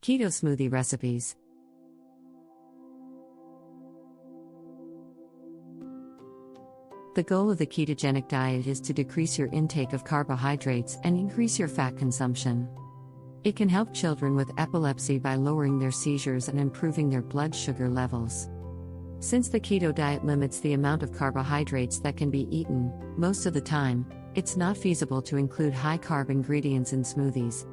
Keto Smoothie Recipes. The goal of the ketogenic diet is to decrease your intake of carbohydrates and increase your fat consumption. It can help children with epilepsy by lowering their seizures and improving their blood sugar levels. Since the keto diet limits the amount of carbohydrates that can be eaten, most of the time, it's not feasible to include high-carb ingredients in smoothies.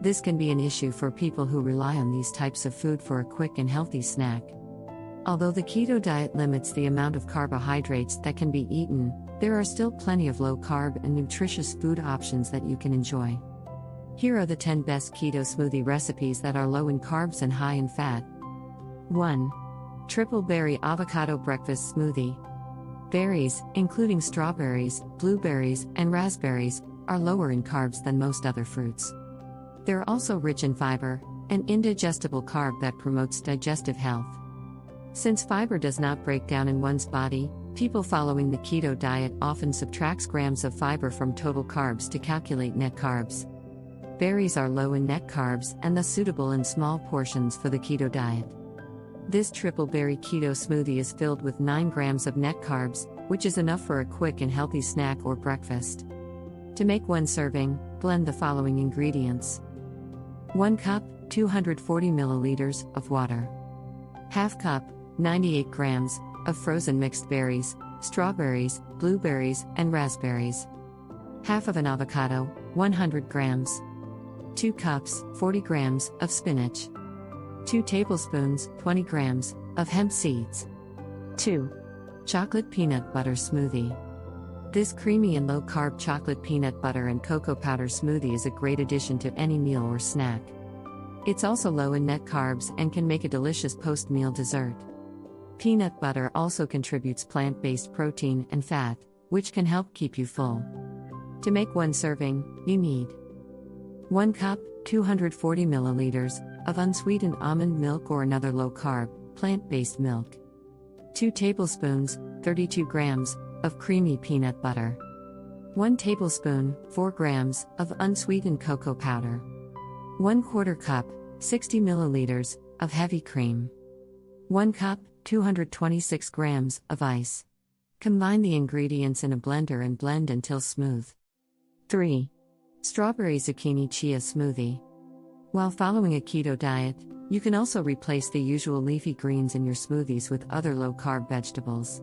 This can be an issue for people who rely on these types of food for a quick and healthy snack. Although the keto diet limits the amount of carbohydrates that can be eaten, there are still plenty of low-carb and nutritious food options that you can enjoy. Here are the 10 best keto smoothie recipes that are low in carbs and high in fat. 1. Triple Berry Avocado Breakfast Smoothie. Berries, including strawberries, blueberries, and raspberries, are lower in carbs than most other fruits. They're also rich in fiber, an indigestible carb that promotes digestive health. Since fiber does not break down in one's body, people following the keto diet often subtract grams of fiber from total carbs to calculate net carbs. Berries are low in net carbs and thus suitable in small portions for the keto diet. This triple berry keto smoothie is filled with 9 grams of net carbs, which is enough for a quick and healthy snack or breakfast. To make one serving, blend the following ingredients: 1 cup, 240 milliliters, of water. Half cup, 98 grams, of frozen mixed berries, strawberries, blueberries, and raspberries. Half of an avocado, 100 grams. 2 cups, 40 grams, of spinach. 2 tablespoons, 20 grams, of hemp seeds. 2. Chocolate Peanut Butter Smoothie. This creamy and low-carb chocolate peanut butter and cocoa powder smoothie is a great addition to any meal or snack. It's also low in net carbs and can make a delicious post-meal dessert. Peanut butter also contributes plant-based protein and fat, which can help keep you full. To make one serving, you need 1 cup, 240 milliliters, of unsweetened almond milk or another low-carb, plant-based milk. 2 tablespoons, 32 grams, of creamy peanut butter. 1 tablespoon, 4 grams, of unsweetened cocoa powder. 1/4 cup, 60 milliliters, of heavy cream. 1 cup, 226 grams, of ice. Combine the ingredients in a blender and blend until smooth. 3. Strawberry Zucchini Chia Smoothie. While following a keto diet, you can also replace the usual leafy greens in your smoothies with other low-carb vegetables.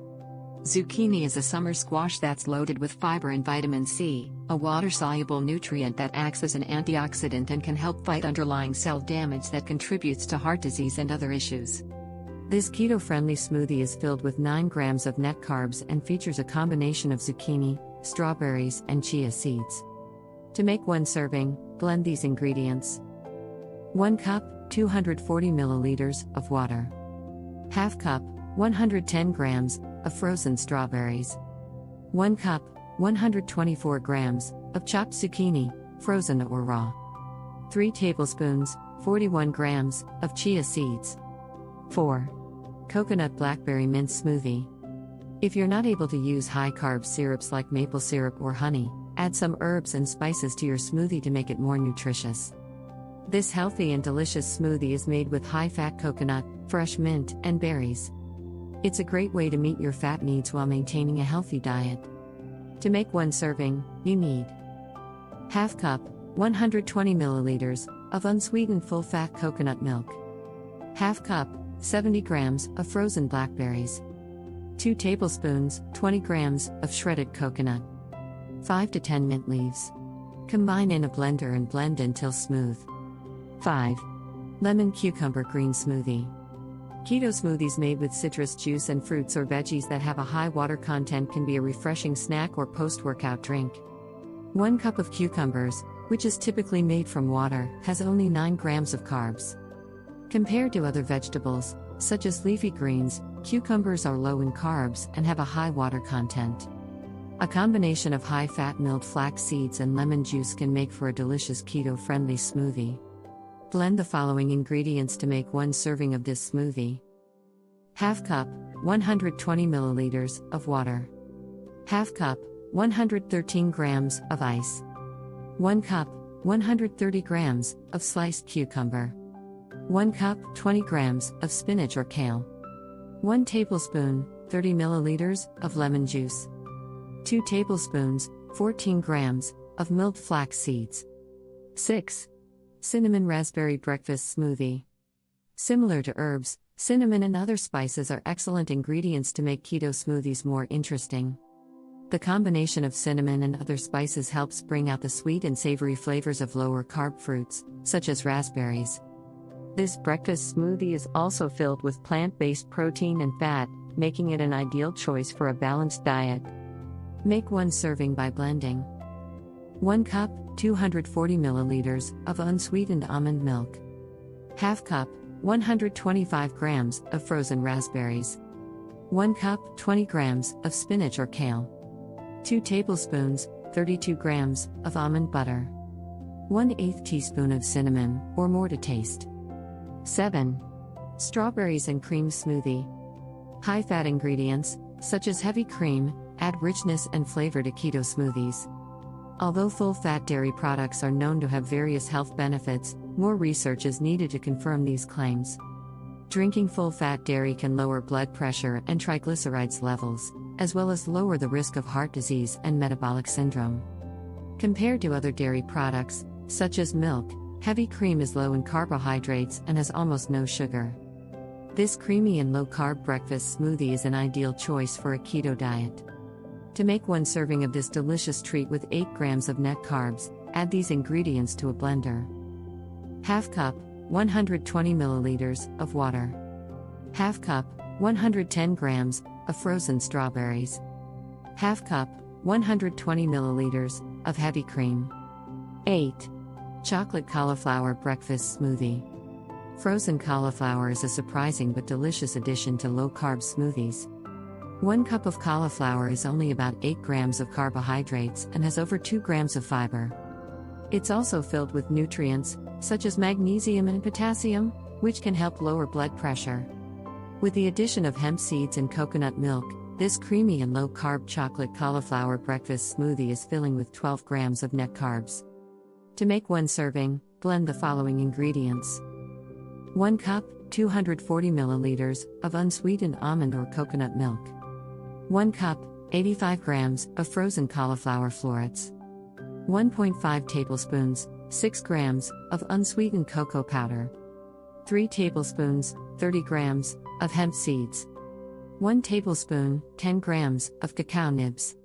Zucchini is a summer squash that's loaded with fiber and vitamin C, a water-soluble nutrient that acts as an antioxidant and can help fight underlying cell damage that contributes to heart disease and other issues. This keto-friendly smoothie is filled with 9 grams of net carbs and features a combination of zucchini, strawberries, and chia seeds. To make one serving, blend these ingredients. 1 cup, 240 milliliters, of water. Half cup, 110 grams, of frozen strawberries. 1 cup, 124 grams, of chopped zucchini, frozen or raw. 3 tablespoons, 41 grams, of chia seeds. 4. Coconut Blackberry Mint Smoothie. If you're not able to use high-carb syrups like maple syrup or honey, add some herbs and spices to your smoothie to make it more nutritious. This healthy and delicious smoothie is made with high-fat coconut, fresh mint, and berries. It's a great way to meet your fat needs while maintaining a healthy diet. To make one serving, you need half cup, 120 milliliters, of unsweetened full-fat coconut milk. Half cup, 70 grams, of frozen blackberries. 2 tablespoons, 20 grams, of shredded coconut. 5 to 10 mint leaves. Combine in a blender and blend until smooth. 5. Lemon Cucumber Green Smoothie. Keto smoothies made with citrus juice and fruits or veggies that have a high water content can be a refreshing snack or post-workout drink. 1 cup of cucumbers, which is typically made from water, has only 9 grams of carbs. Compared to other vegetables, such as leafy greens, cucumbers are low in carbs and have a high water content. A combination of high-fat milled flax seeds and lemon juice can make for a delicious keto-friendly smoothie. Blend the following ingredients to make one serving of this smoothie. Half cup, 120 milliliters, of water. Half cup, 113 grams, of ice. 1 cup, 130 grams, of sliced cucumber. 1 cup, 20 grams, of spinach or kale. 1 tablespoon, 30 milliliters, of lemon juice. 2 tablespoons, 14 grams, of milled flax seeds. 6. Cinnamon raspberry breakfast smoothie. Similar to herbs, cinnamon and other spices are excellent ingredients to make keto smoothies more interesting. The combination of cinnamon and other spices helps bring out the sweet and savory flavors of lower-carb fruits, such as raspberries. This breakfast smoothie is also filled with plant-based protein and fat, making it an ideal choice for a balanced diet. Make one serving by blending 1 cup, 240 milliliters, of unsweetened almond milk. Half cup, 125 grams, of frozen raspberries. 1 cup, 20 grams, of spinach or kale. 2 tablespoons, 32 grams, of almond butter. 1/8 teaspoon of cinnamon, or more to taste. 7. Strawberries and cream smoothie. High-fat ingredients, such as heavy cream, add richness and flavor to keto smoothies. Although full-fat dairy products are known to have various health benefits, more research is needed to confirm these claims. Drinking full-fat dairy can lower blood pressure and triglycerides levels, as well as lower the risk of heart disease and metabolic syndrome. Compared to other dairy products, such as milk, heavy cream is low in carbohydrates and has almost no sugar. This creamy and low-carb breakfast smoothie is an ideal choice for a keto diet. To make one serving of this delicious treat with 8 grams of net carbs, add these ingredients to a blender. Half cup, 120 milliliters, of water. Half cup, 110 grams, of frozen strawberries. Half cup, 120 milliliters, of heavy cream. 8. Chocolate cauliflower breakfast smoothie. Frozen cauliflower is a surprising but delicious addition to low-carb smoothies. 1 cup of cauliflower is only about 8 grams of carbohydrates and has over 2 grams of fiber. It's also filled with nutrients, such as magnesium and potassium, which can help lower blood pressure. With the addition of hemp seeds and coconut milk, this creamy and low-carb chocolate cauliflower breakfast smoothie is filling with 12 grams of net carbs. To make one serving, blend the following ingredients. 1 cup, 240 milliliters, of unsweetened almond or coconut milk. 1 cup, 85 grams, of frozen cauliflower florets. 1.5 tablespoons, 6 grams, of unsweetened cocoa powder. 3 tablespoons, 30 grams, of hemp seeds. 1 tablespoon, 10 grams, of cacao nibs.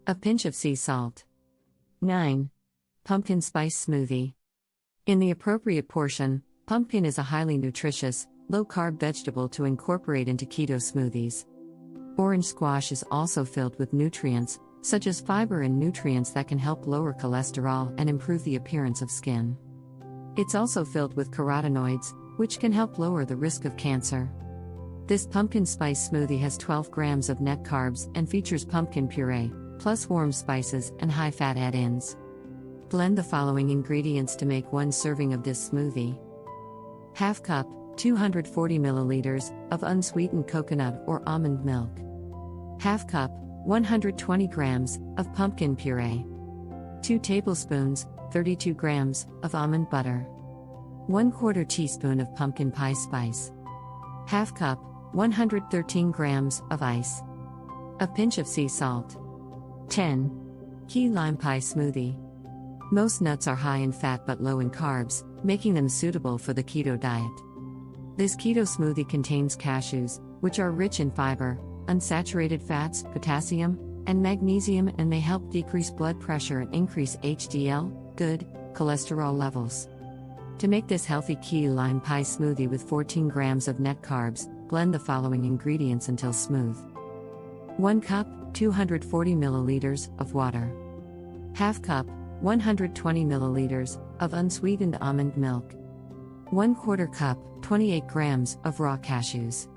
A pinch of sea salt. 9. Pumpkin spice smoothie. In the appropriate portion, pumpkin is a highly nutritious, low-carb vegetable to incorporate into keto smoothies. Orange squash is also filled with nutrients, such as fiber and nutrients that can help lower cholesterol and improve the appearance of skin. It's also filled with carotenoids, which can help lower the risk of cancer. This pumpkin spice smoothie has 12 grams of net carbs and features pumpkin puree, plus warm spices and high-fat add-ins. Blend the following ingredients to make one serving of this smoothie. Half cup, 240 milliliters, of unsweetened coconut or almond milk. Half cup, 120 grams, of pumpkin puree. 2 tablespoons, 32 grams, of almond butter. 1/4 teaspoon of pumpkin pie spice. Half cup, 113 grams, of ice. A pinch of sea salt. 10. Key Lime Pie Smoothie. Most nuts are high in fat but low in carbs, making them suitable for the keto diet. This keto smoothie contains cashews, which are rich in fiber, unsaturated fats, potassium, and magnesium, and may help decrease blood pressure and increase HDL, good cholesterol levels. To make this healthy key lime pie smoothie with 14 grams of net carbs, blend the following ingredients until smooth. 1 cup, 240 milliliters, of water. Half cup, 120 milliliters, of unsweetened almond milk. 1/4 cup, 28 grams, of raw cashews.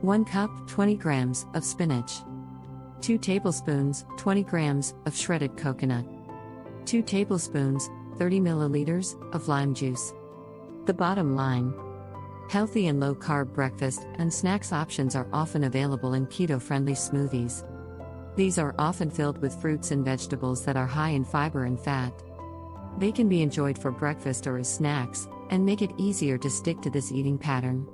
1 cup, 20 grams, of spinach. 2 tablespoons, 20 grams, of shredded coconut. 2 tablespoons, 30 milliliters, of lime juice. The bottom line: healthy and low-carb breakfast and snacks options are often available in keto-friendly smoothies. These are often filled with fruits and vegetables that are high in fiber and fat. They can be enjoyed for breakfast or as snacks, and make it easier to stick to this eating pattern.